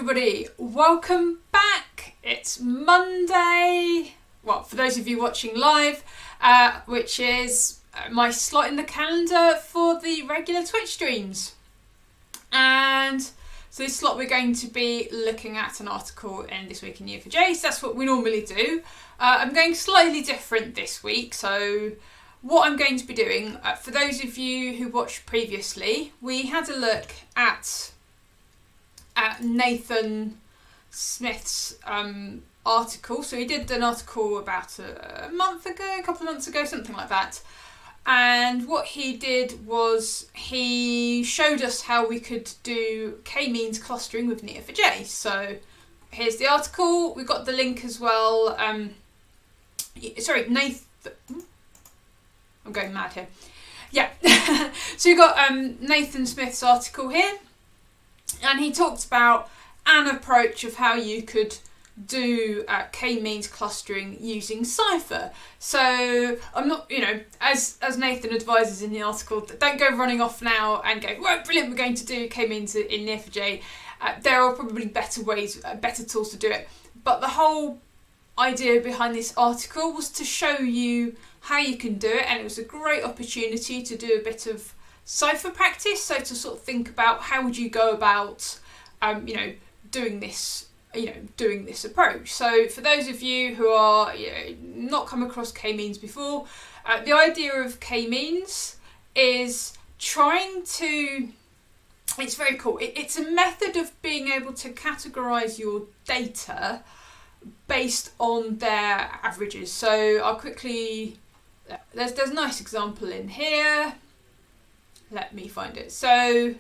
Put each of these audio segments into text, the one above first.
everybody, welcome back. It's Monday, well, for those of you watching live, which is my slot in the calendar for the regular Twitch streams. And so this slot we're going to be looking at an article in This Week In Neo4j, so that's what we normally do. I'm going slightly different this week, so what I'm going to be doing, for those of you who watched previously, we had a look at Nathan Smith's article. So he did an article about a couple of months ago, something like that. And what he did was he showed us how we could do k-means clustering with Neo4j. So here's the article. We've got the link as well. Nathan. I'm going mad here. Yeah. So you've got Nathan Smith's article here. And he talked about an approach of how you could do k-means clustering using Cypher. So I'm not, as Nathan advises in the article, don't go running off now and go, right, brilliant, we're going to do k-means in Neo4j. There are probably better ways, better tools to do it. But the whole idea behind this article was to show you how you can do it, and it was a great opportunity to do a bit of Cypher practice, so to sort of think about how would you go about, doing this approach. So for those of you who are not come across k-means before, the idea of k-means is trying to. It's very cool. It's a method of being able to categorise your data based on their averages. So I'll quickly. There's a nice example in here. Let me find it. So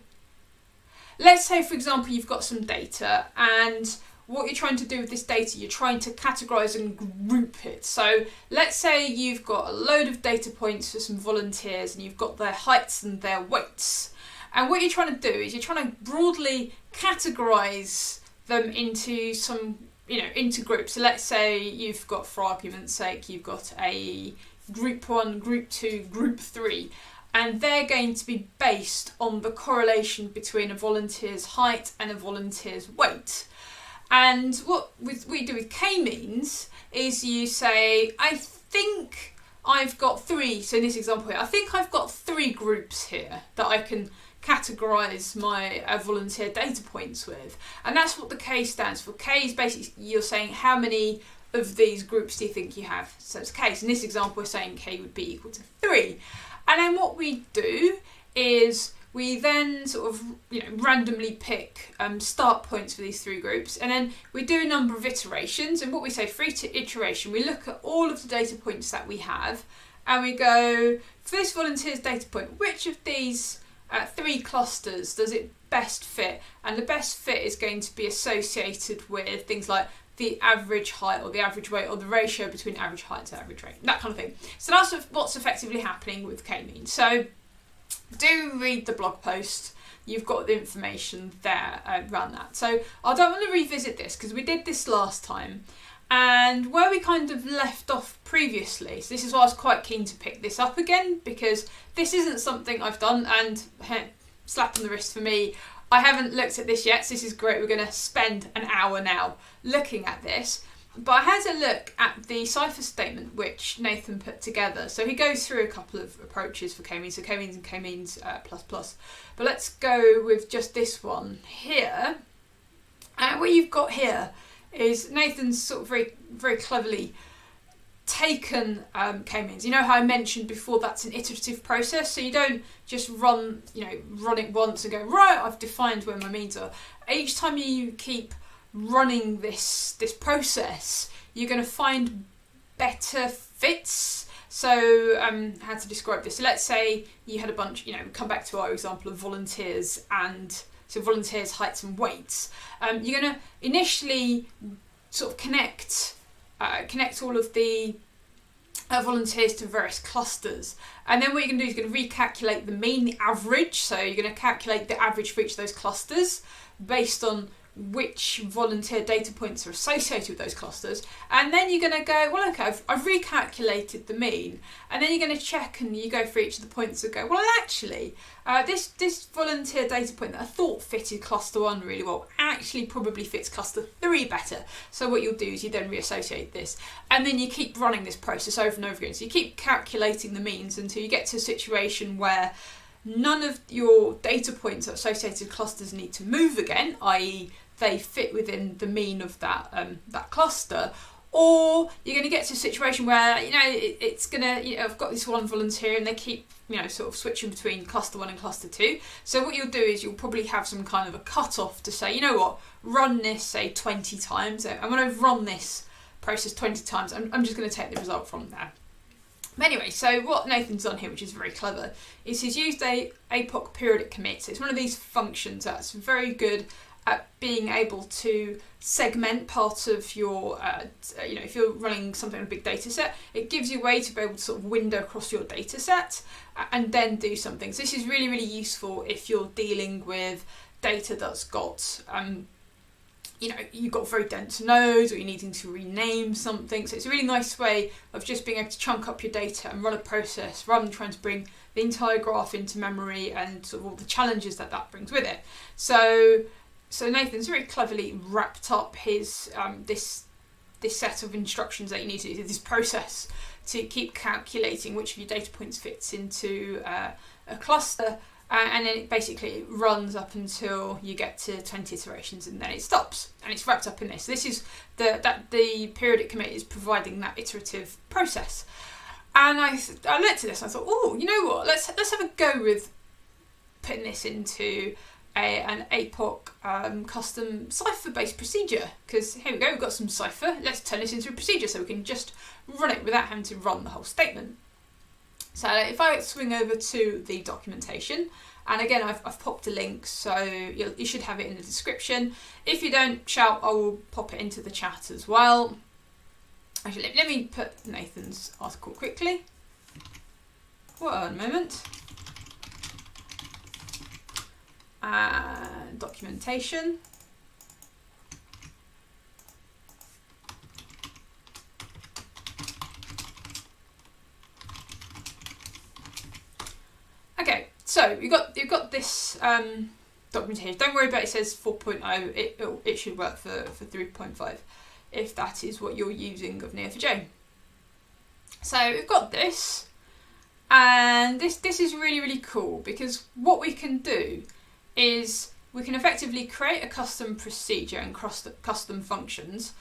let's say, for example, you've got some data, and what you're trying to do with this data, you're trying to categorise and group it. So let's say you've got a load of data points for some volunteers, and you've got their heights and their weights. And what you're trying to do is you're trying to broadly categorise them into some, into groups. So let's say you've got, for argument's sake, you've got a group 1, group 2, group 3. And they're going to be based on the correlation between a volunteer's height and a volunteer's weight. And what we do with k-means is you say, I think I've got 3, so in this example here, I think I've got 3 groups here that I can categorise my volunteer data points with. And that's what the K stands for. K is basically, you're saying how many of these groups do you think you have? So it's K. So in this example, we're saying K would be equal to 3. And then what we do is we then sort of randomly pick start points for these 3 groups, and then we do a number of iterations. And what we say for each iteration, we look at all of the data points that we have, and we go, for this volunteer's data point, which of these 3 clusters does it best fit? And the best fit is going to be associated with things like the average height or the average weight or the ratio between average height to average weight, that kind of thing. So that's what's effectively happening with k-means. So do read the blog post. You've got the information there around that. So I don't want to revisit this because we did this last time. And where we kind of left off previously, so this is why I was quite keen to pick this up again, because this isn't something I've done, and slap on the wrist for me, I haven't looked at this yet, so this is great. We're going to spend an hour now looking at this. But I had a look at the Cypher statement which Nathan put together. So he goes through a couple of approaches for k-means, so k-means and k-means plus plus. But let's go with just this one here. And what you've got here is Nathan's sort of very, very cleverly taken k-means. You know how I mentioned before that's an iterative process, so you don't just run it once and go, right, I've defined where my means are. Each time you keep running this process, you're going to find better fits. So how to describe this? So let's say you had a bunch, come back to our example of volunteers, and so volunteers' heights and weights. You're going to initially sort of connect all of the volunteers to various clusters, and then what you're going to do is you're going to recalculate the mean, the average. So you're going to calculate the average for each of those clusters based on which volunteer data points are associated with those clusters, and then you're going to go, well, okay, I've recalculated the mean, and then you're going to check and you go for each of the points and go, well, actually, this volunteer data point that I thought fitted cluster 1 really well actually probably fits cluster 3 better. So what you'll do is you then reassociate this, and then you keep running this process over and over again. So you keep calculating the means until you get to a situation where none of your data points that associated clusters need to move again, i.e. they fit within the mean of that cluster, or you're going to get to a situation where it's going to, I've got this one volunteer and they keep sort of switching between cluster 1 and cluster 2. So what you'll do is you'll probably have some kind of a cut-off to say, you know what, run this say 20 times. I'm going to run this process 20 times. I'm just going to take the result from there. But anyway, so what Nathan's done here, which is very clever, is he's used a APOC periodic commit. So it's one of these functions that's very good at being able to segment part of your, if you're running something on a big data set, it gives you a way to be able to sort of window across your data set and then do something. So this is really, really useful if you're dealing with data that's got, you've got very dense nodes or you're needing to rename something. So it's a really nice way of just being able to chunk up your data and run a process rather than trying to bring the entire graph into memory and sort of all the challenges that brings with it. So Nathan's very cleverly wrapped up his this set of instructions that you need to do, this process to keep calculating which of your data points fits into a cluster, and then it basically runs up until you get to 20 iterations and then it stops, and it's wrapped up in this. This is the periodic commit is providing that iterative process. And I looked at this and I thought, oh, you know what, let's have a go with putting this into an APOC custom Cypher based procedure, because here we go, we've got some Cypher, let's turn this into a procedure so we can just run it without having to run the whole statement. So if I swing over to the documentation, and again I've popped a link, so you should have it in the description. If you don't, shout, I will pop it into the chat as well. Actually, let me put Nathan's article quickly. One moment. Documentation. Okay, so you've got this documentation. Don't worry about it says 4.0. It should work for 3.5 if that is what you're using of Neo4j. So we've got this, and this is really, really cool, because what we can do is we can effectively create a custom procedure and custom functions,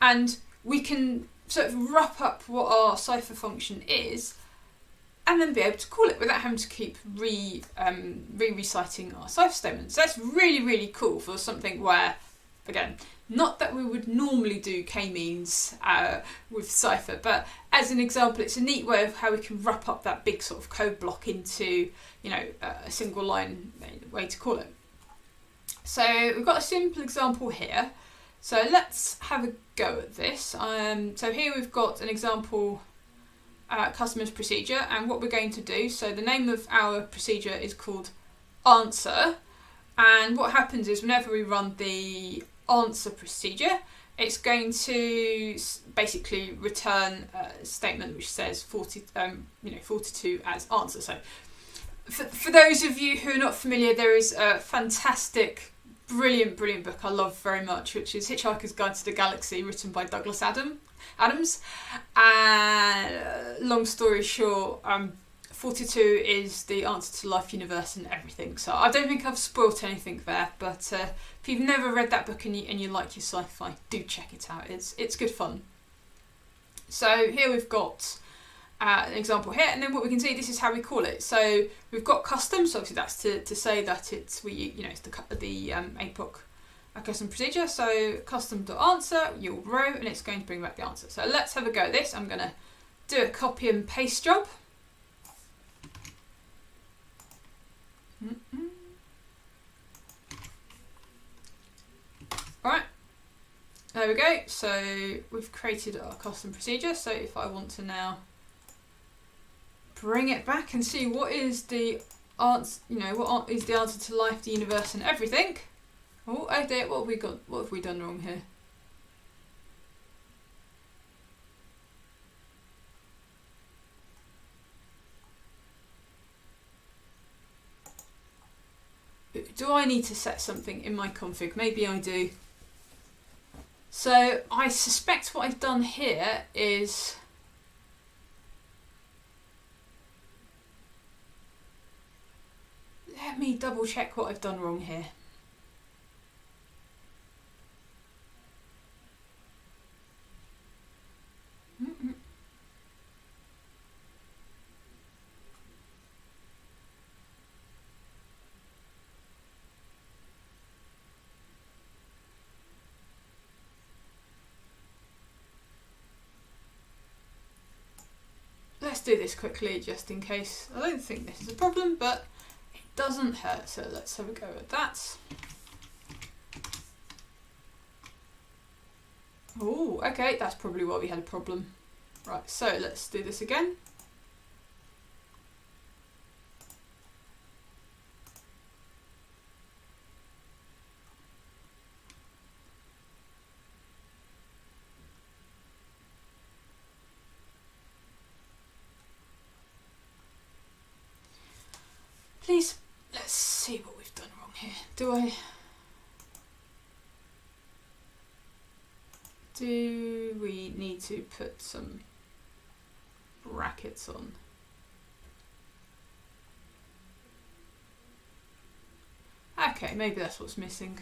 and we can sort of wrap up what our Cypher function is and then be able to call it without having to keep reciting our Cypher statements. So that's really, really cool for something where, again, not that we would normally do k-means with Cypher, but as an example, it's a neat way of how we can wrap up that big sort of code block into, a single line way to call it. So we've got a simple example here. So let's have a go at this. So here we've got an example customer's procedure, and what we're going to do, so the name of our procedure is called answer, and what happens is whenever we run the answer procedure, it's going to basically return a statement which says 42 as answer. So for those of you who are not familiar, there is a fantastic, brilliant book I love very much, which is Hitchhiker's Guide to the Galaxy, written by Douglas Adams. And long story short, 42 is the answer to life, universe and everything. So I don't think I've spoilt anything there, but if you've never read that book and you like your sci-fi, do check it out. It's good fun. So here we've got an example here, and then what we can see, this is how we call it. So we've got custom, so obviously that's to say that it's the APOC custom procedure. So custom.answer, your row, and it's going to bring back the answer. So let's have a go at this. I'm going to do a copy and paste job. Alright, there we go. So we've created our custom procedure. So if I want to now bring it back and see what is the answer, what is the answer to life, the universe and everything, Oh, oh dear, what have we got? What have we done wrong here? Do I need to set something in my config? Maybe I do. So I suspect what I've done here is let me double check what I've done wrong here. Let's do this quickly just in case. I don't think this is a problem, but it doesn't hurt. So let's have a go at that. Oh, okay, that's probably why we had a problem. Right, so let's do this again. Please, let's see what we've done wrong here. Do we need to put some brackets on? Okay, maybe that's what's missing.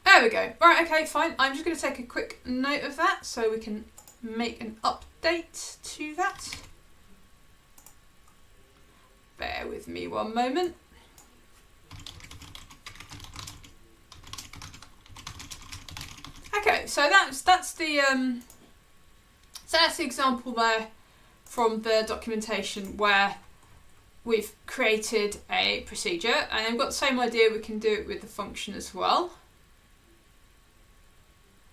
There we go. Right, okay, fine. I'm just going to take a quick note of that so we can make an update to that. Bear with me one moment. Okay, so that's the example there from the documentation where we've created a procedure, and I've got the same idea. We can do it with the function as well.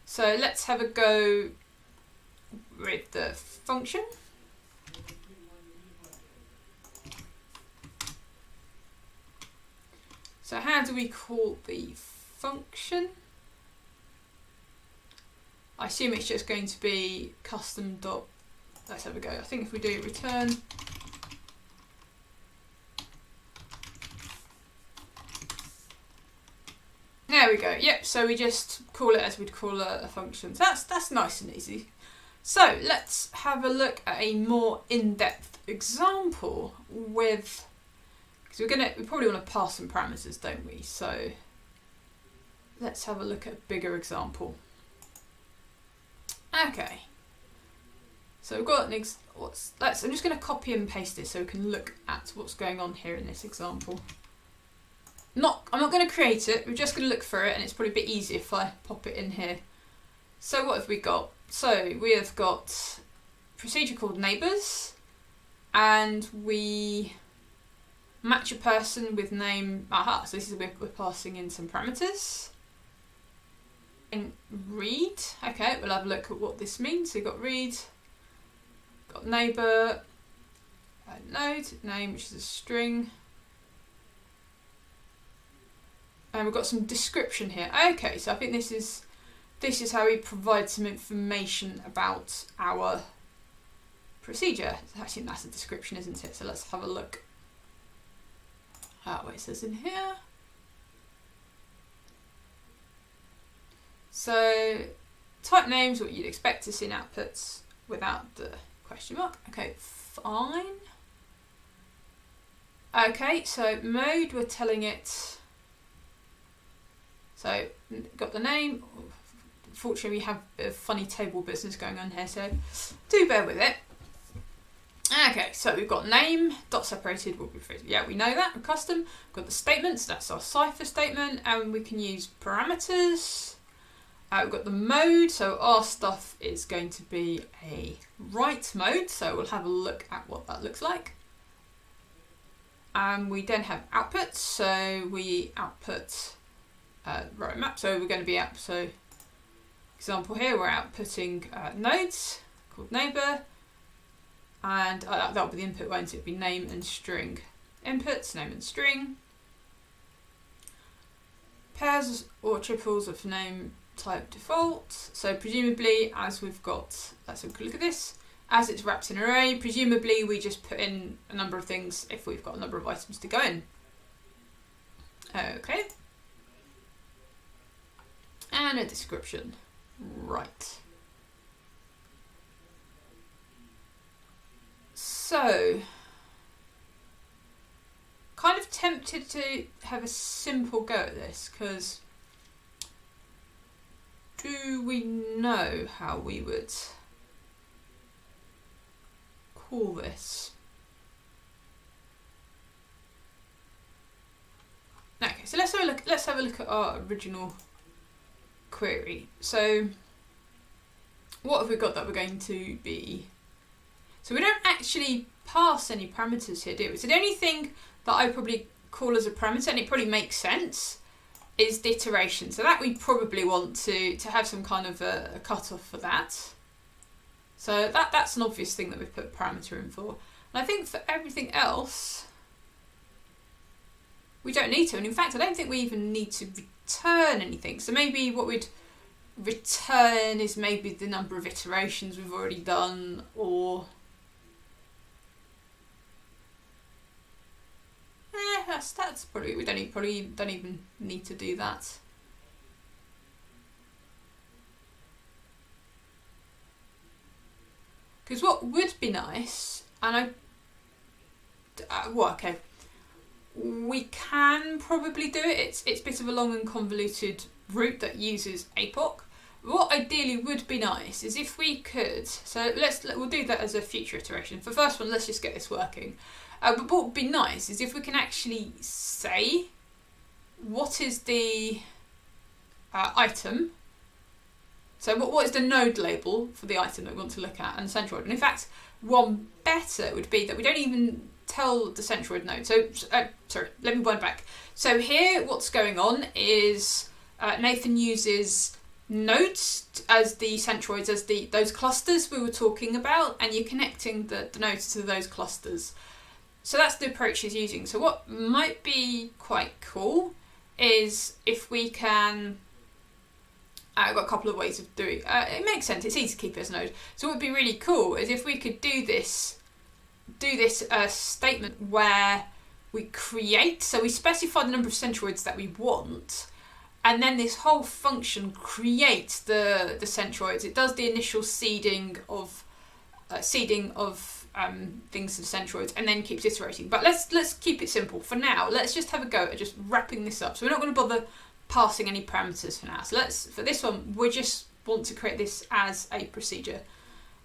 So let's have a go with the function. So how do we call the function? I assume it's just going to be custom dot. Let's have a go. I think if we do return. There we go. Yep. So we just call it as we'd call a function. So that's nice and easy. So let's have a look at a more in-depth example with. Because we probably want to pass some parameters, don't we? So let's have a look at a bigger example. Okay. So we've got an I'm just going to copy and paste this so we can look at what's going on here in this example. I'm not going to create it. We're just going to look through it, and it's probably a bit easier if I pop it in here. So what have we got? So we have got a procedure called neighbours, and we match a person with name. Aha, so this is we're passing in some parameters. And read. Okay, we'll have a look at what this means. So we've got read, got neighbour, node, name, which is a string. And we've got some description here. Okay, so I think this is how we provide some information about our procedure. I think that's a description, isn't it? So let's have a look. What it says in here. So type names, what you'd expect to see in outputs without the question mark. Okay, fine. Okay, so mode, we're telling it. So got the name. Fortunately, we have a funny table business going on here, so do bear with it. Okay, so we've got name, dot separated will be free. Yeah, we know that, we're custom. We've got the statements, that's our Cypher statement, and we can use parameters. We've got the mode, so our stuff is going to be a write mode, so we'll have a look at what that looks like. And we then have outputs, so we output row map, so we're going to be out. So example here, we're outputting nodes called neighbour. And that'll be the input, won't it? It'll be name and string. Inputs, name and string. pairs or triples of name type default. So presumably, as we've got, let's have a look at this. As it's wrapped in an array, presumably we just put in a number of things if we've got a number of items to go in. Okay. And a description. Right. So, kind of tempted to have a simple go at this, because do we know how we would call this? Okay, so let's have a look at our original query. So what have we got that we're going to be? So we don't actually pass any parameters here, do we? So the only thing that I probably call as a parameter, and it probably makes sense, is the iteration. So that we probably want to have some kind of a cutoff for that. So that's an obvious thing that we've put parameter in for. And I think for everything else, we don't need to. And in fact, I don't think we even need to return anything. So maybe what we'd return is maybe the number of iterations we've already done, or that's probably, we don't even need to do that. Because what would be nice, and okay, we can probably do it. It's a bit of a long and convoluted route that uses APOC. What ideally would be nice is if we could. So we'll do that as a future iteration. For the first one, let's just get this working. But what would be nice is if we can actually say what is the item. So what is the node label for the item that we want to look at and the centroid? And in fact, one better would be that we don't even tell the centroid node. So, sorry, let me wind back. So here what's going on is Nathan uses nodes as the centroids, as those clusters we were talking about, and you're connecting the nodes to those clusters. So that's the approach he's using. So what might be quite cool is if we can... I've got a couple of ways of doing it. It makes sense, it's easy to keep it as a node. So what would be really cool is if we could do this statement where we create, so we specify the number of centroids that we want, and then this whole function creates the centroids. It does the initial seeding of things to the centroids, and then keeps iterating. But let's keep it simple for now. Let's just have a go at just wrapping this up. So we're not going to bother passing any parameters for now. So for this one, we just want to create this as a procedure.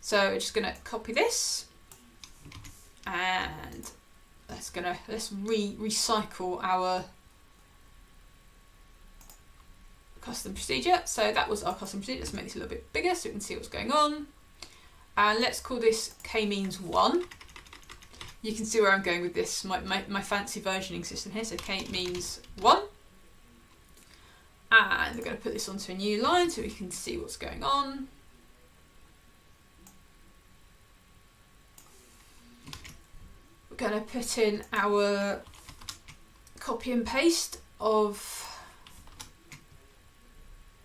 So we're just going to copy this, and let's recycle our custom procedure. So that was our custom procedure. Let's make this a little bit bigger so we can see what's going on. And let's call this k-means1. You can see where I'm going with this, my fancy versioning system here. So k means 1. And we're going to put this onto a new line so we can see what's going on. We're going to put in our copy and paste of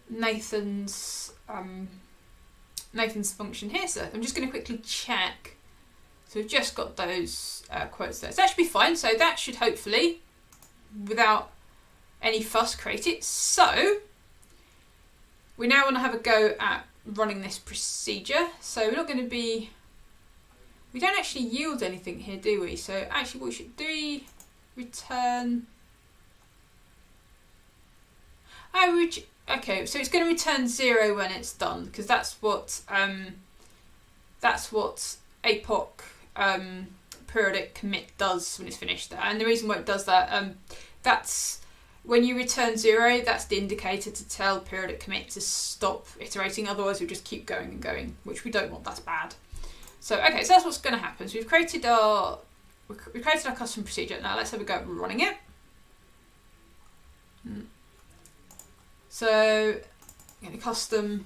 Nathan's function here. So I'm just going to quickly check. So we've just got those quotes there. So that should be fine. So that should hopefully, without any fuss, create it. So we now want to have a go at running this procedure. So we're not going to be, we don't actually yield anything here, do we? So actually what we should do, return, okay, so it's going to return 0 when it's done, because that's what APOC periodic commit does when it's finished. And the reason why it does that, that's when you return 0, that's the indicator to tell periodic commit to stop iterating. Otherwise, we'll just keep going and going, which we don't want. That's bad. So okay, so that's what's going to happen. So we've created our custom procedure. Now let's have a go at running it. So get a custom.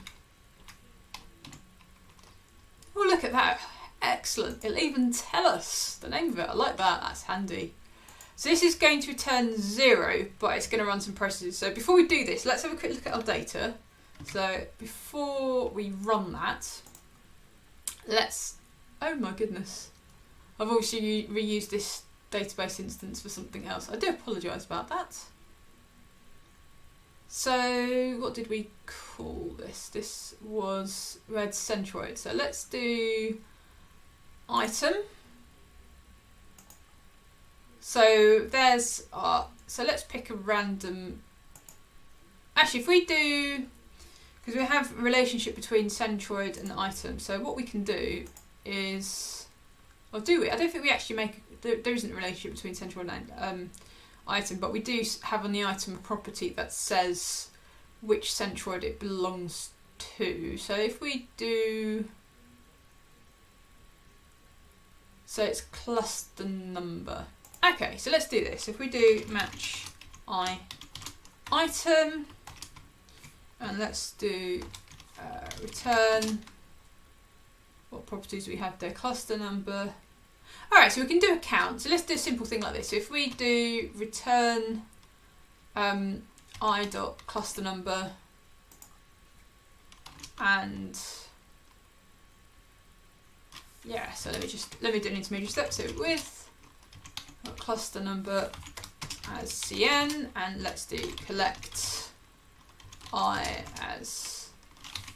Oh, look at that! Excellent. It'll even tell us the name of it. I like that. That's handy. So this is going to return 0, but it's going to run some processes. So before we do this, let's have a quick look at our data. So before we run that, let's, oh my goodness, I've obviously reused this database instance for something else. I do apologise about that. So what did we call this? This was red centroid. So let's do item. So there's our, so let's pick a random, actually if we do, because we have a relationship between centroid and item, so what we can do is, or do we? I don't think we actually make, there isn't a relationship between centroid and item, but we do have on the item a property that says which centroid it belongs to. So if we do, so it's cluster number. Okay, so let's do this. If we do match item, and let's do return, what properties we have there, cluster number. Alright, so we can do a count. So let's do a simple thing like this. So if we do return I dot cluster number, and yeah, so let me do an intermediate step. So with cluster number as cn, and let's do collect I as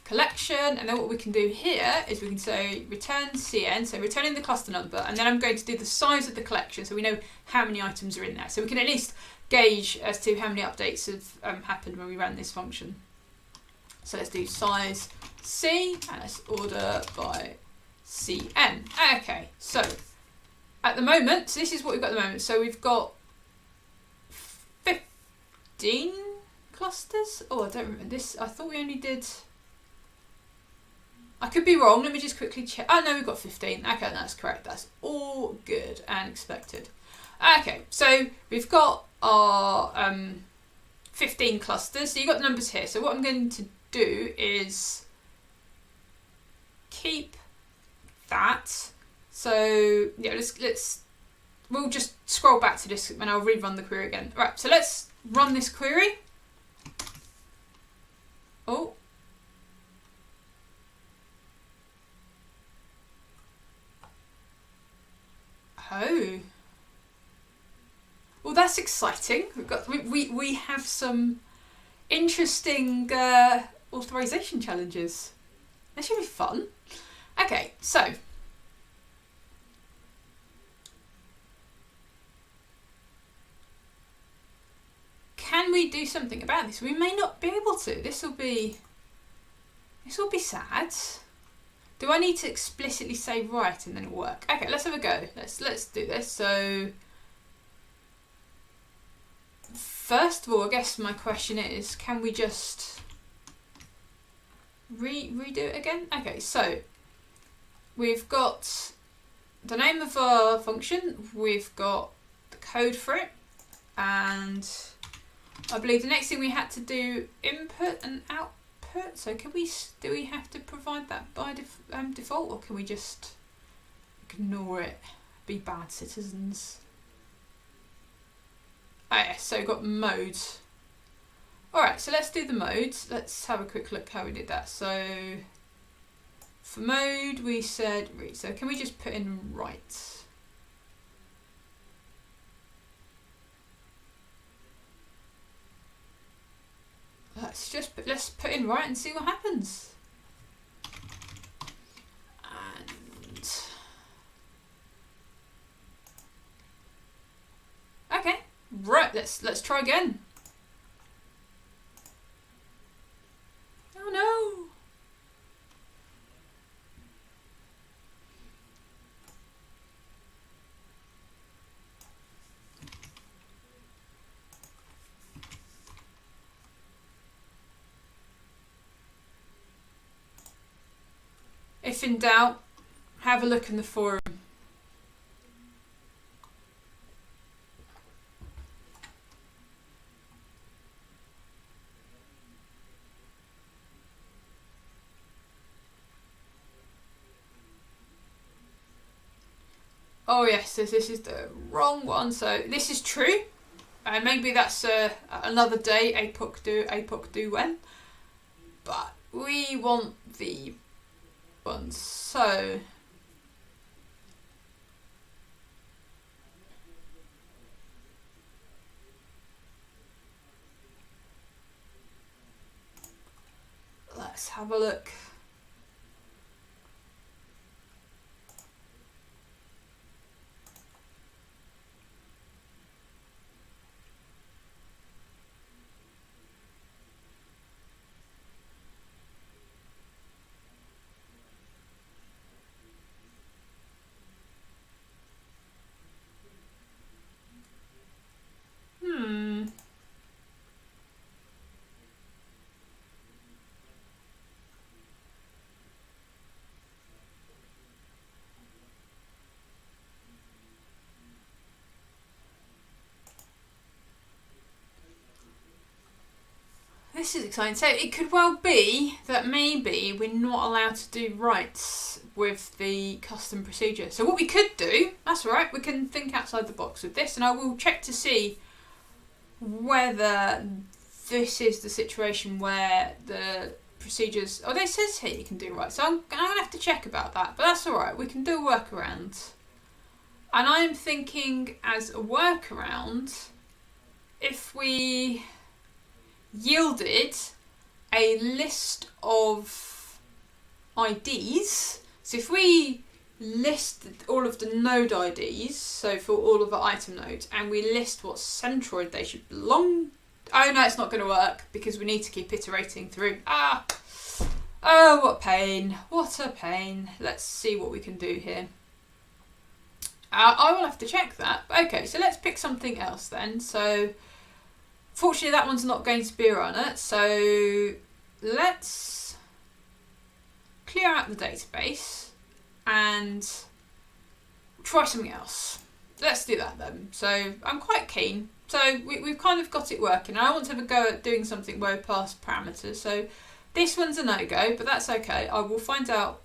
collection, and then what we can do here is we can say return cn, so returning the cluster number, and then I'm going to do the size of the collection so we know how many items are in there, so we can at least gauge as to how many updates have happened when we ran this function. So let's do size c, and let's order by cn. Okay, so at the moment, so this is what we've got at the moment. So we've got 15 clusters. Oh, I don't remember this. I thought we only did, I could be wrong. Let me just quickly check. Oh no, we've got 15. Okay, that's correct. That's all good and expected. Okay, so we've got our 15 clusters. So you've got the numbers here. So what I'm going to do is keep that. So yeah, we'll just scroll back to this and I'll rerun the query again. Right, so let's run this query. Oh. Oh. Well, that's exciting. We have some interesting authorization challenges. That should be fun. Okay, so can we do something about this? We may not be able to. This will be sad. Do I need to explicitly say right and then it'll work? Okay, let's have a go. Let's do this. So first of all, I guess my question is, can we just redo it again? Okay, so we've got the name of our function, we've got the code for it, and I believe the next thing we had to do input and output. So do we have to provide that by default, or can we just ignore it? Be bad citizens. Oh yeah, so we've got modes. Alright, so let's do the modes. Let's have a quick look how we did that. So for mode we said read. So can we just put in write? Let's put in right and see what happens. And okay, right. Let's try again. Oh no. If in doubt, have a look in the forum. Oh yes, this is the wrong one. So this is true. And maybe that's another day, APOC do when. But we want the ones. So let's have a look. This is exciting. So it could well be that maybe we're not allowed to do writes with the custom procedure. So what we could do, that's right, we can think outside the box with this, and I will check to see whether this is the situation where the procedures... Oh, it says here you can do writes. So I'm going to have to check about that, but that's all right. We can do a workaround. And I'm thinking as a workaround, if we yielded a list of IDs. So if we list all of the node IDs, so for all of the item nodes, and we list what centroid they should belong. Oh no, it's not going to work because we need to keep iterating through. Oh, what pain! What a pain! Let's see what we can do here. I will have to check that. Okay, so let's pick something else then. So fortunately, that one's not going to be a runner, so let's clear out the database and try something else. Let's do that then. So I'm quite keen. So we've kind of got it working. I want to have a go at doing something where we pass parameters. So this one's a no-go, but that's okay. I will find out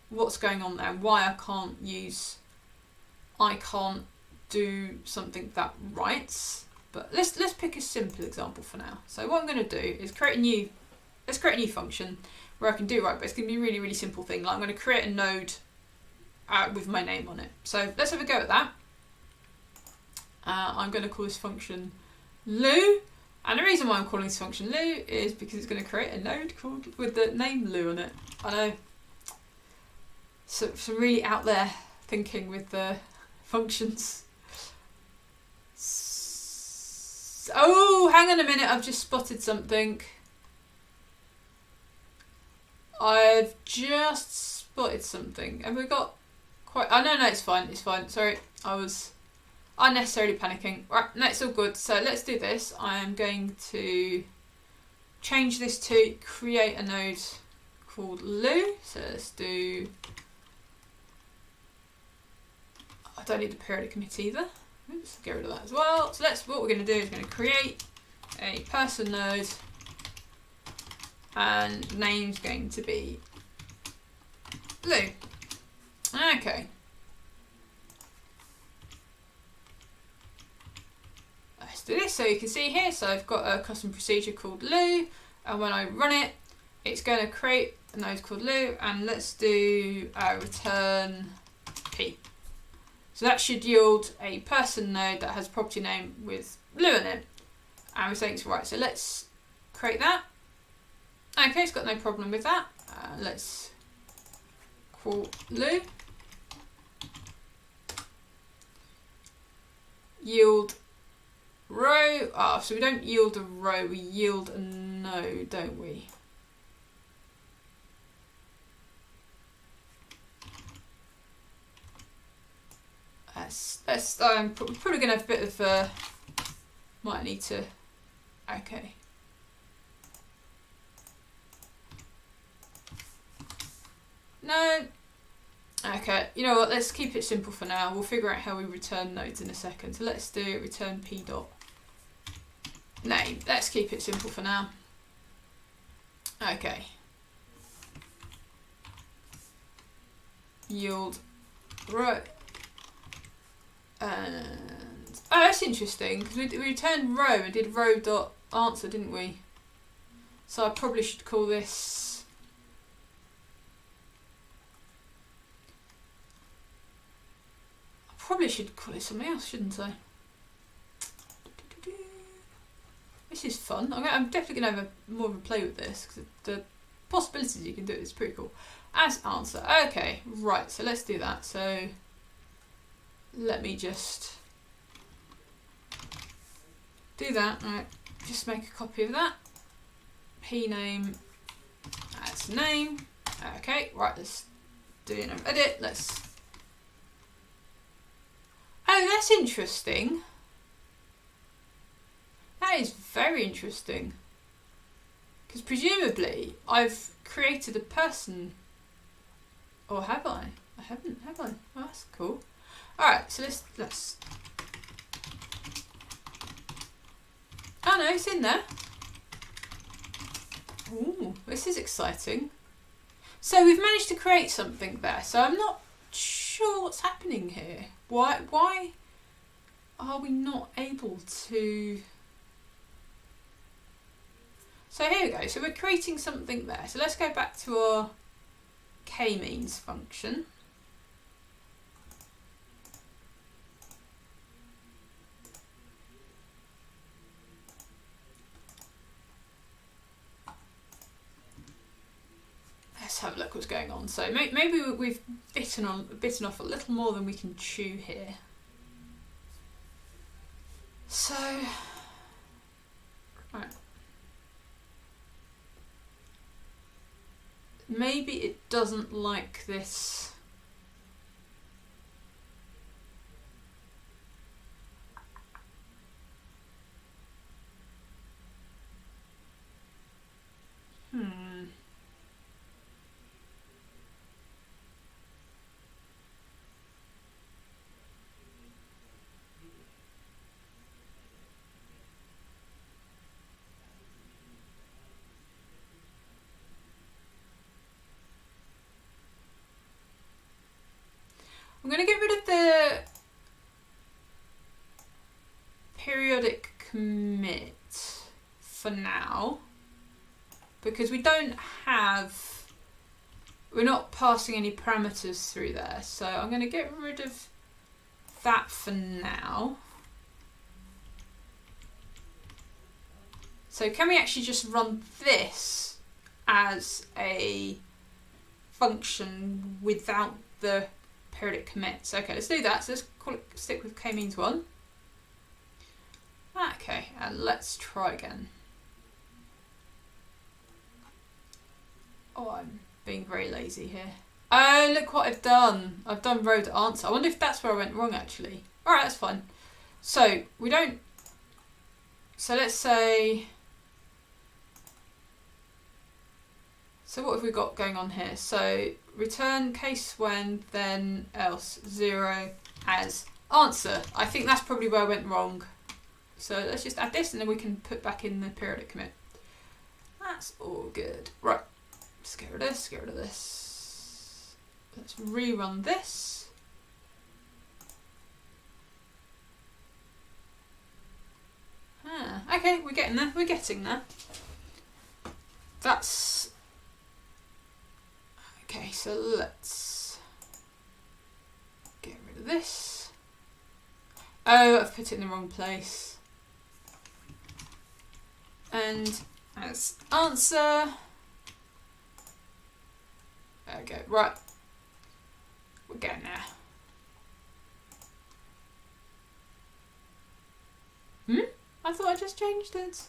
what's going on there and why I can't do something that writes. But let's pick a simple example for now. So what I'm going to do is create a new function where I can do write, but it's going to be a really, really simple thing. Like I'm going to create a node with my name on it. So let's have a go at that. I'm going to call this function Lou. And the reason why I'm calling this function Lou is because it's going to create a node called with the name Lou on it. I know. So some really out there thinking with the functions. Oh, hang on a minute, I've just spotted something. I've just spotted something. Have we got quite... Oh, no, it's fine, Sorry, I was unnecessarily panicking. Right, no, it's all good. So let's do this. I am going to change this to create a node called Lou. So let's do... I don't need the periodic commit either. Oops, get rid of that as well. So what we're going to do is going to create a person node, and the name's going to be Lou. Okay. Let's do this. So you can see here, so I've got a custom procedure called Lou, and when I run it, it's going to create a node called Lou, and let's do return P. So that should yield a person node that has a property name with Lou in it. And we're saying it's right. So let's create that. Okay, it's got no problem with that. Let's call Lou. Yield row. So we don't yield a row, we yield a node, don't we? I'm probably going to have a bit of... might need to... Okay. No. Okay, you know what, let's keep it simple for now. We'll figure out how we return nodes in a second. So let's do return p dot name. Let's keep it simple for now. Okay. Yield row. And oh, that's interesting because we returned row and did row dot answer, didn't we? So I probably should call this. I probably should call it something else, shouldn't I? This is fun. I'm definitely going to have more of a play with this because the possibilities you can do is pretty cool. As answer. Okay, right, so let's do that. So let me just do that. Right, just make a copy of that. P name as name. Okay, right, let's do an edit. Let's. Oh, that's interesting. That is very interesting. Because presumably I've created a person. Or have I? I haven't, have I? Oh, that's cool. Alright, so let's. Oh no, it's in there. Ooh, this is exciting. So we've managed to create something there. So I'm not sure what's happening here. Why are we not able to? So here we go. So we're creating something there. So let's go back to our k-means function. Let's have a look what's going on. So maybe we've bitten off a little more than we can chew here. So, right. Maybe it doesn't like this. I'm going to get rid of the periodic commit for now because we're not passing any parameters through there. So I'm going to get rid of that for now. So can we actually just run this as a function without the periodic commits? Okay, let's do that. So let's stick with k-means 1. Okay, and let's try again. Oh, I'm being very lazy here. Oh, look what I've done. I've done row to answer. I wonder if that's where I went wrong actually. Alright, that's fine. So we don't. So let's say. So what have we got going on here? So return case when, then else, 0 as answer. I think that's probably where I went wrong. So let's just add this and then we can put back in the periodic commit. That's all good. Right, let's get rid of this, get rid of this. Let's rerun this. Okay, we're getting there, we're getting there. That's... Okay, so let's get rid of this. Oh, I've put it in the wrong place. And as answer. There we go. Right. We're getting there. I thought I just changed it.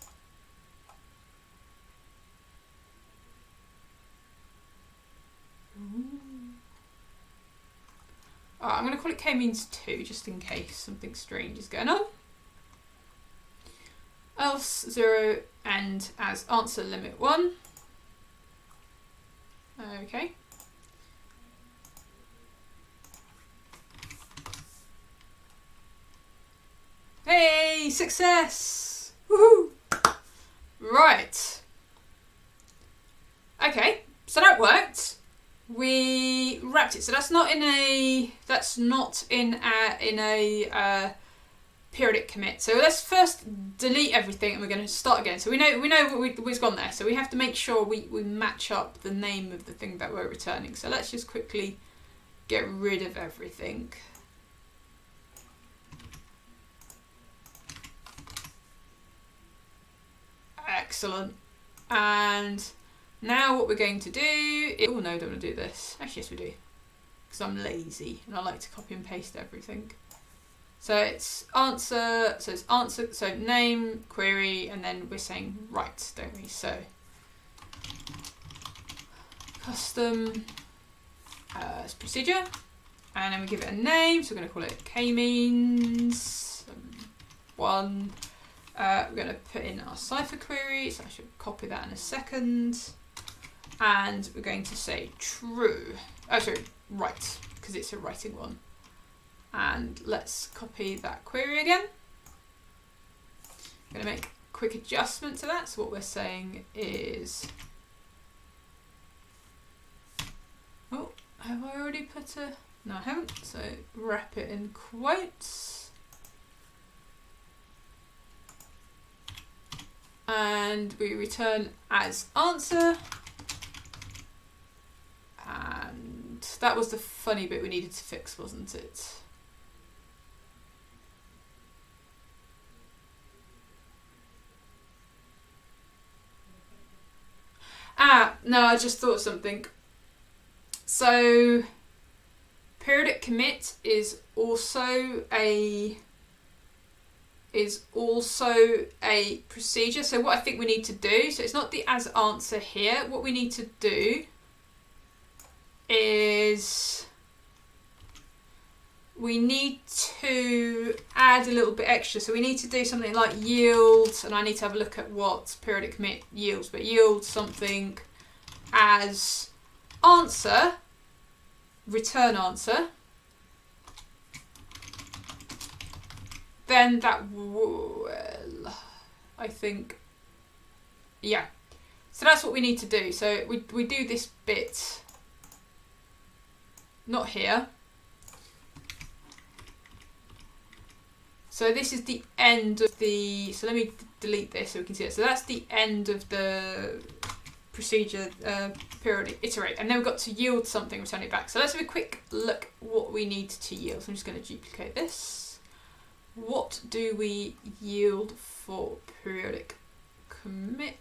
Alright, I'm going to call it k-means 2 just in case something strange is going on. Else 0 and as answer limit 1. Okay. Hey, success! Woohoo! Right. Okay, so that worked. we wrapped it. So that's not in a periodic commit. So let's first delete everything and we're going to start again. So we know what's gone there. So we have to make sure we match up the name of the thing that we're returning. So let's just quickly get rid of everything. Excellent. And now what we're going to do is, oh no, I don't want to do this. Actually, yes we do. Because I'm lazy and I like to copy and paste everything. So it's answer, so name, query, and then we're saying write, don't we? So custom procedure, and then we give it a name. So we're going to call it k-means 1. We're going to put in our Cypher query, so I should copy that in a second. And we're going to say true, right, because it's a writing one. And let's copy that query again. I'm going to make a quick adjustment to that. So what we're saying is, oh, have I already put a, no I haven't, so wrap it in quotes. And we return as answer. And that was the funny bit we needed to fix, wasn't it? No, I just thought of something. So periodic commit is also a procedure. So what I think we need to do, so it's not the as answer here. What we need to do is we need to add a little bit extra. So we need to do something like yield, and I need to have a look at what periodic commit yields, but yield something as answer, return answer. Then that will, I think, yeah. So that's what we need to do. So we do this bit, not here. So this is the end of the, so let me delete this so we can see it. So that's the end of the procedure, periodic iterate. And then we've got to yield something, return it back. So let's have a quick look what we need to yield. So I'm just going to duplicate this. What do we yield for periodic commit?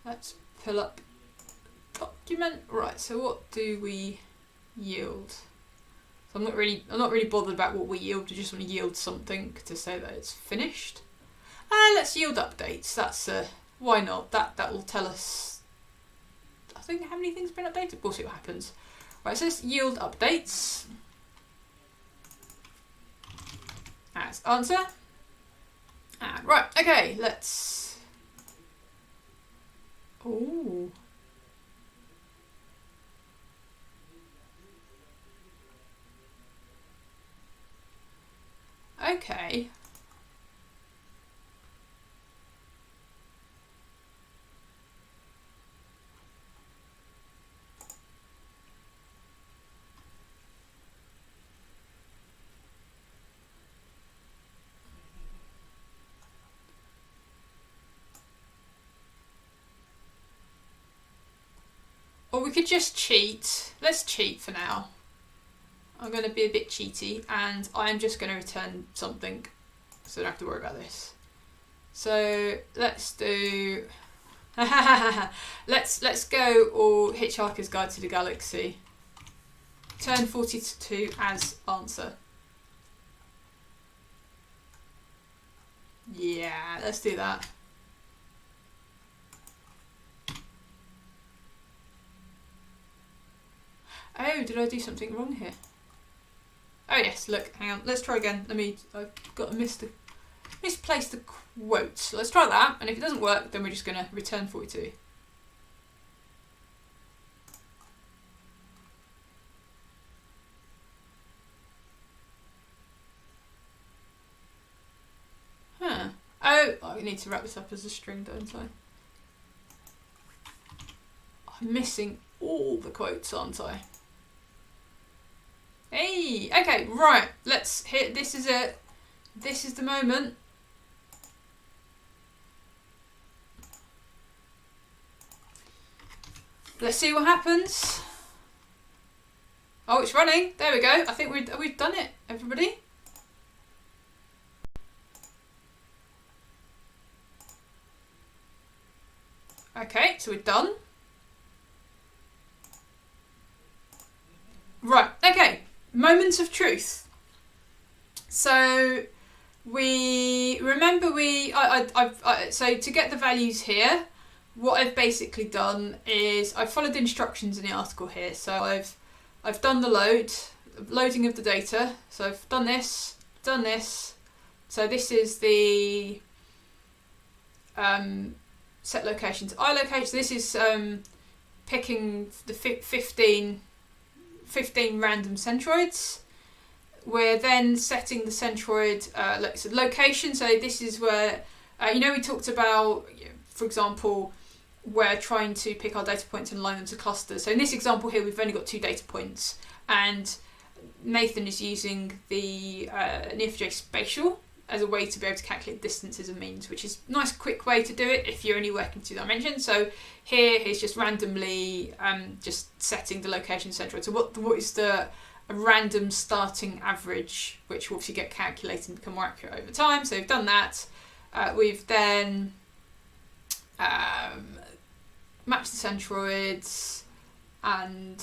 Let's pull up document. Right, so what do we yield? So I'm not really bothered about what we yield. I just want to yield something to say that it's finished. Let's yield updates. That's why not? That will tell us, I think, how many things have been updated. We'll see what happens. Right, so let's yield updates as answer. And right, okay, let's. Oh. Okay. Or we could just cheat. Let's cheat for now. I'm going to be a bit cheaty and I'm just going to return something so I don't have to worry about this. So let's do, let's go or Hitchhiker's Guide to the Galaxy. Turn 42 as answer. Yeah, let's do that. Oh, did I do something wrong here? Oh yes, look, hang on, let's try again. I've got to misplace the quote. So let's try that, and if it doesn't work, then we're just going to return 42. I need to wrap this up as a string, don't I? I'm missing all the quotes, aren't I? Hey, okay, right. Let's hit. This is it. This is the moment. Let's see what happens. Oh, it's running. There we go. I think we've done it, everybody. Okay, so we're done. Right, okay. Moments of truth. So we remember so to get the values here, what I've basically done is I've followed the instructions in the article here. So I've done the loading of the data. So I've done this. So this is the set locations, I location. So this is picking the 15 random centroids. We're then setting the centroid location. So this is where, we talked about, for example, we're trying to pick our data points and align them to clusters. So in this example here, we've only got 2 data points, and Nathan is using the Neo4j spatial as a way to be able to calculate distances and means, which is a nice quick way to do it if you're only working 2 dimensions. So here he's just randomly just setting the location centroid. So what is the random starting average, which will obviously get calculated and become more accurate over time. So we've done that. We've then mapped the centroids and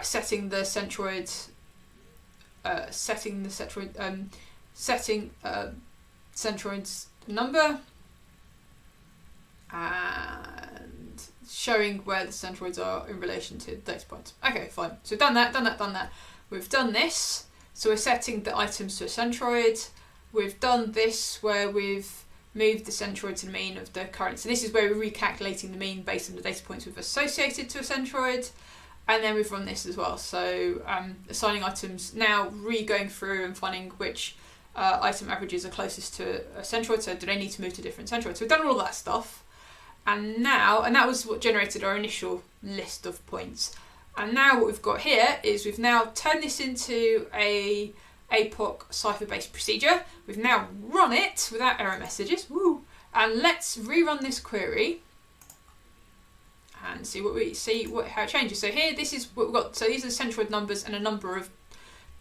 setting the centroid centroid's number and showing where the centroids are in relation to the data points. Okay, fine. So we've done that. We've done this. So we're setting the items to a centroid. We've done this where we've moved the centroid to the mean of the current. So this is where we're recalculating the mean based on the data points we've associated to a centroid. And then we've run this as well. So assigning items, now going through and finding which item averages are closest to a centroid. So do they need to move to different centroids? So we've done all that stuff. And that was what generated our initial list of points. And now what we've got here is we've now turned this into a APOC Cypher based procedure. We've now run it without error messages. Woo! And let's rerun this query and see how it changes. So here, this is what we've got. So these are the centroid numbers and a number of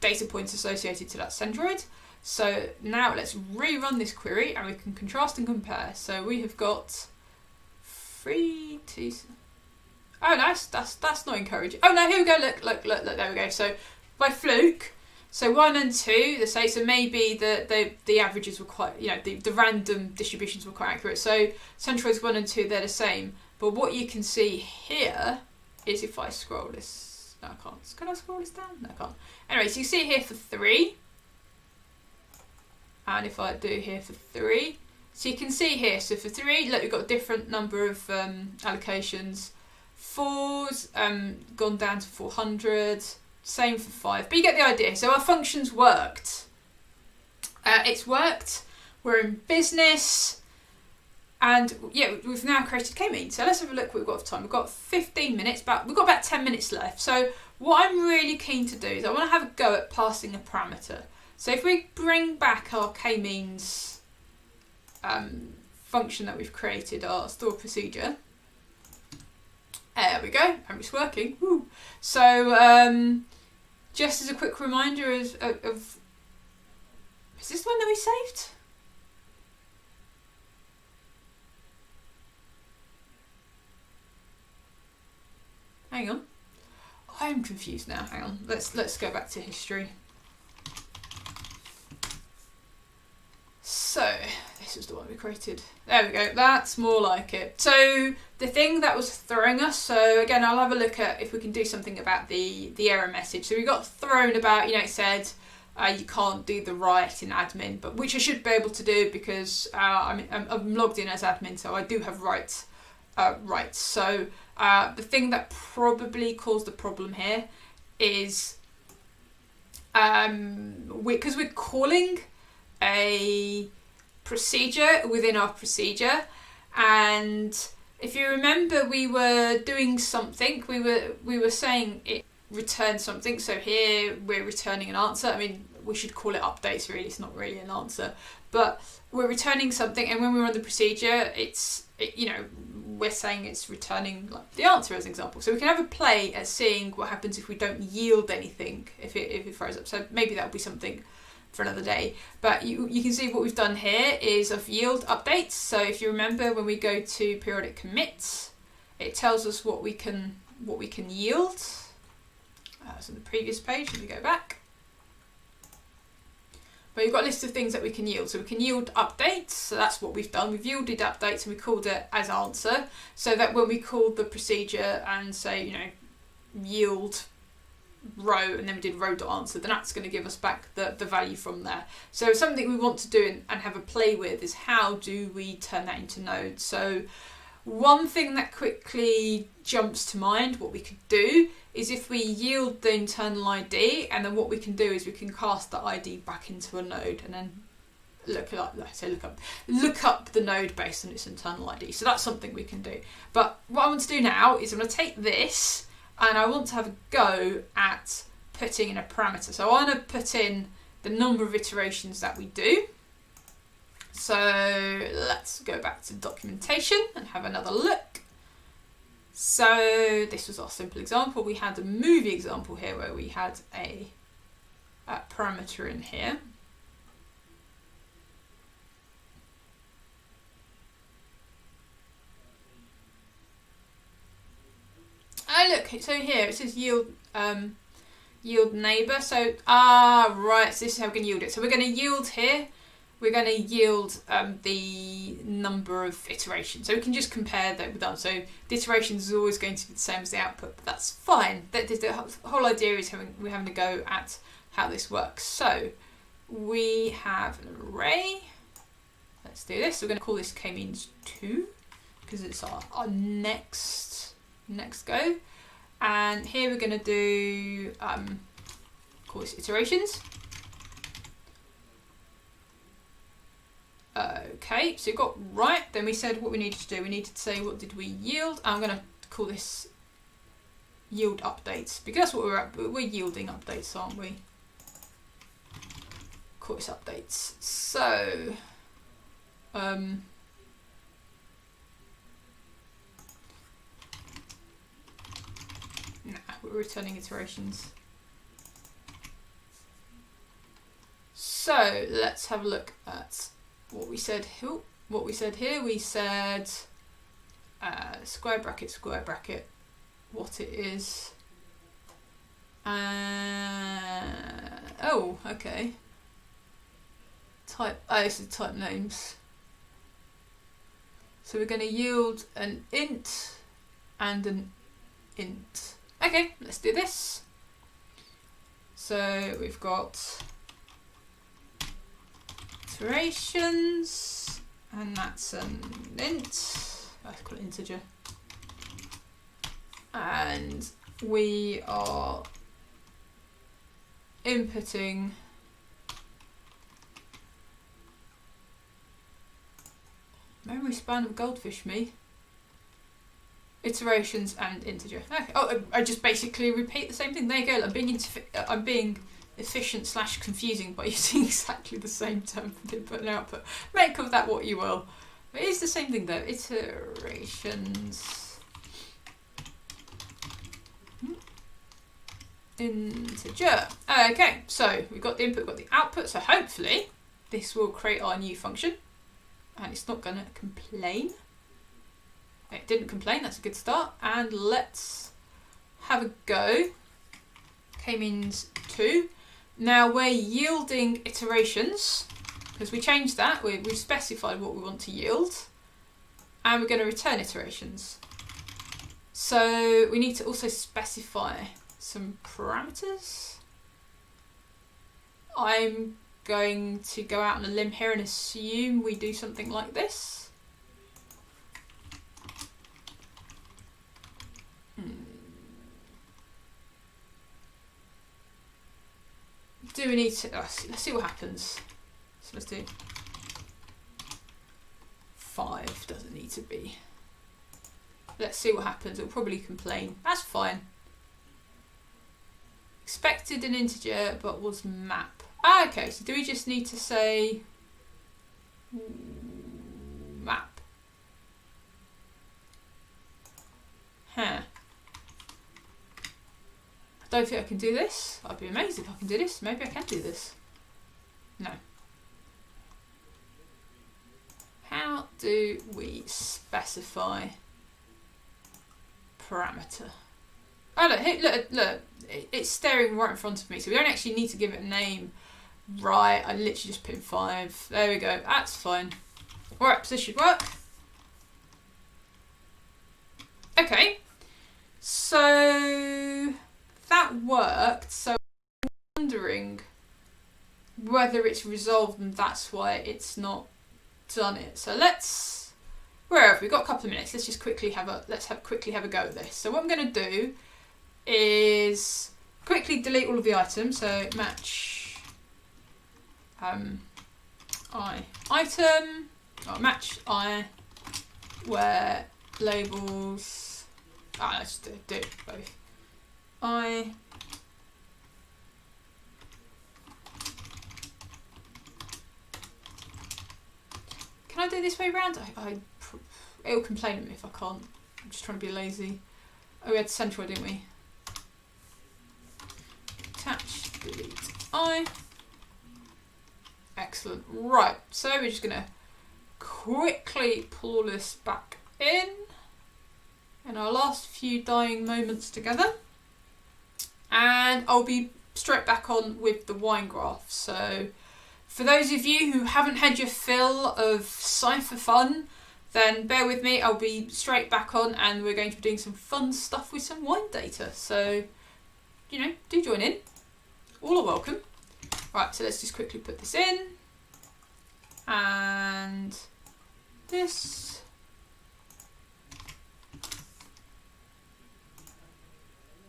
data points associated to that centroid. So now let's rerun this query and we can contrast and compare. So we have got 3, 2. Oh, nice. That's not encouraging. Oh no, here we go. Look. There we go. So by fluke. So 1 and 2, let's say, so maybe the averages were quite, the random distributions were quite accurate. So centroids 1 and 2, they're the same. But what you can see here is if I scroll this, no I can't. Can I scroll this down? No I can't. Anyway, so you see here for 3. And if I do here for 3, so you can see here, so for 3, look, we've got a different number of allocations. 4's gone down to 400. Same for 5, but you get the idea. So our functions worked. It's worked. We're in business, and yeah, we've now created k-means. So let's have a look what we've got for time. We've got 15 minutes, but we've got about 10 minutes left. So what I'm really keen to do is I want to have a go at passing a parameter. So if we bring back our k-means function that we've created, our store procedure. There we go, and it's working. Woo. So just as a quick reminder is this the one that we saved? Hang on. I'm confused now. Hang on. Let's go back to history. So this is the one we created. There we go. That's more like it. So the thing that was throwing us. So again, I'll have a look at if we can do something about the error message. So we got thrown about. It said you can't do the write in admin, but which I should be able to do because I'm logged in as admin, so I do have rights. So the thing that probably caused the problem here is because we're calling a procedure within our procedure. And if you remember, we were doing something, we were saying it returned something. So here we're returning an answer. I mean, we should call it updates really, it's not really an answer, but we're returning something, and when we run the procedure, we're saying it's returning like the answer as an example. So we can have a play at seeing what happens if we don't yield anything, if it throws up. So maybe that'll be something for another day. But you can see what we've done here is of yield updates. So if you remember, when we go to periodic commits, it tells us what we can yield. So the previous page, let me go back. But you've got a list of things that we can yield. So we can yield updates, so that's what we've done. We've yielded updates and we called it as answer, so that when we called the procedure and say, yield row, and then we did row.answer, then that's going to give us back the value from there. So something we want to do and have a play with is how do we turn that into nodes. So one thing that quickly jumps to mind, what we could do is if we yield the internal ID, and then what we can do is we can cast the ID back into a node and then look up the node based on its internal ID. So that's something we can do. But what I want to do now is I'm going to take this and I want to have a go at putting in a parameter. So I want to put in the number of iterations that we do. So let's go back to documentation and have another look. So this was our simple example. We had a movie example here where we had a parameter in here. Oh look, so here it says yield neighbour. So right, so this is how we can yield it. So we're going to yield here. We're going to yield the number of iterations. So we can just compare that we've done. So the iterations is always going to be the same as the output, but that's fine. The whole idea is we're having to go at how this works. So we have an array. Let's do this. We're going to call this k-means2 because it's our next go. And here we're going to do call this iterations. Okay, so you got right. Then we said what we needed to do. We needed to say what did we yield. I'm going to call this yield updates because that's what we're at. We're yielding updates, aren't we? Call this updates. So we're returning iterations. So let's have a look at what we said here. We said square bracket, what it is. Oh, okay. This is type names. So we're going to yield an int and an int. Okay, let's do this. So we've got iterations, and that's an int. Let's call it integer. And we are inputting memory span of goldfish me. Iterations and integer. Okay. Oh, I just basically repeat the same thing. There you go. I'm being efficient / confusing by using exactly the same term for input and output. Make of that what you will. But it is the same thing though. Iterations. Integer. Okay, so we've got the input, got the output. So hopefully this will create our new function, and it's not going to complain. It didn't complain. That's a good start. And let's have a go. K-means 2. Now we're yielding iterations because we changed that. We've specified what we want to yield, and we're going to return iterations. So we need to also specify some parameters. I'm going to go out on a limb here and assume we do something like this. Do we need to, let's see what happens. So let's do 5, doesn't need to be. Let's see what happens. It'll probably complain. That's fine. Expected an integer, but was map. Ah, okay, so do we just need to say map? Huh. I don't think I can do this. I'd be amazed if I can do this. Maybe I can do this. No. How do we specify parameter? Oh look, hey, look, it's staring right in front of me, so we don't actually need to give it a name. Right, I literally just put in 5. There we go, that's fine. Alright, so this should work. Okay, so that worked, so I'm wondering whether it's resolved and that's why it's not done it. So let's, where have we got a couple of minutes? Let's just quickly have a go at this. So what I'm going to do is quickly delete all of the items. So match I item, or match I where labels. Let's do both. I can I do it this way around? It'll complain at me if I can't. I'm just trying to be lazy. Oh, we had central, didn't we? Attach, delete, I. Excellent. Right, so we're just going to quickly pull this back in our last few dying moments together. And I'll be straight back on with the wine graph. So for those of you who haven't had your fill of Cypher fun, then bear with me, I'll be straight back on and we're going to be doing some fun stuff with some wine data. So, you know, do join in. All are welcome. Right, so let's just quickly put this in. And this.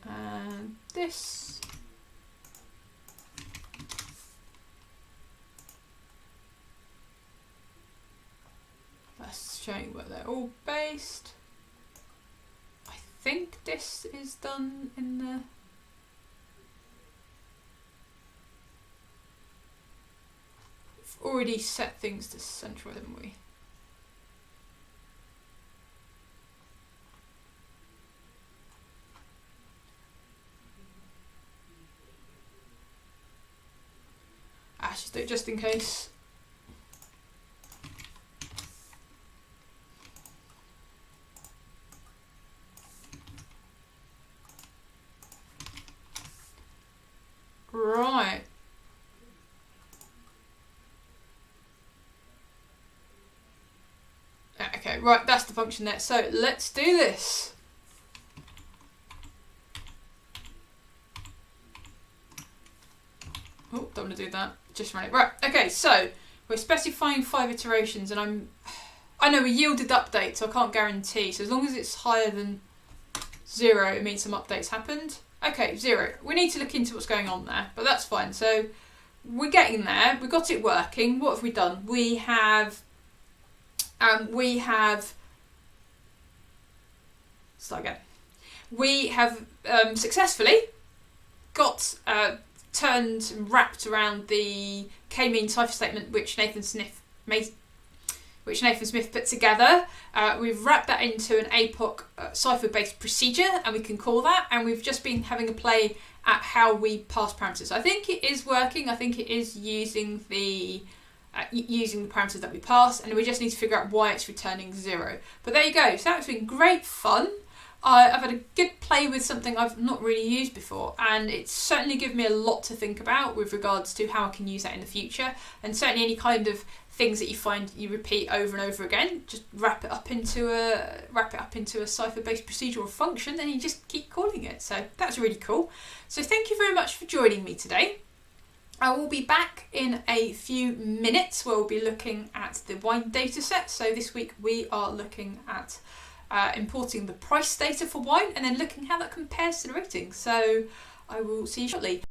And this. That's showing where they're all based. I think this is done in the... We've already set things to central, haven't we? Just do it just in case. Right. Okay, right, that's the function there. So let's do this. Oh, don't want to do that. Just run it. Right, okay, so we're specifying 5 iterations and I know we yielded update, so I can't guarantee. So as long as it's higher than 0, it means some updates happened. Okay, 0. We need to look into what's going on there, but that's fine. So we're getting there. We got it working. What have we done? We have start again. We have successfully got turned and wrapped around the k-mean cipher statement which Nathan Smith put together. We've wrapped that into an APOC Cypher-based procedure, and we can call that. And we've just been having a play at how we pass parameters. I think it is working. I think it is using the parameters that we pass, and we just need to figure out why it's returning 0. But there you go. So that's been great fun. I've had a good play with something I've not really used before, and it's certainly given me a lot to think about with regards to how I can use that in the future. And certainly any kind of things that you find you repeat over and over again, just wrap it up into a Cypher-based procedural function, and you just keep calling it. So that's really cool. So thank you very much for joining me today. I will be back in a few minutes where we'll be looking at the wine data set. So this week we are looking at importing the price data for wine and then looking how that compares to the rating. So I will see you shortly.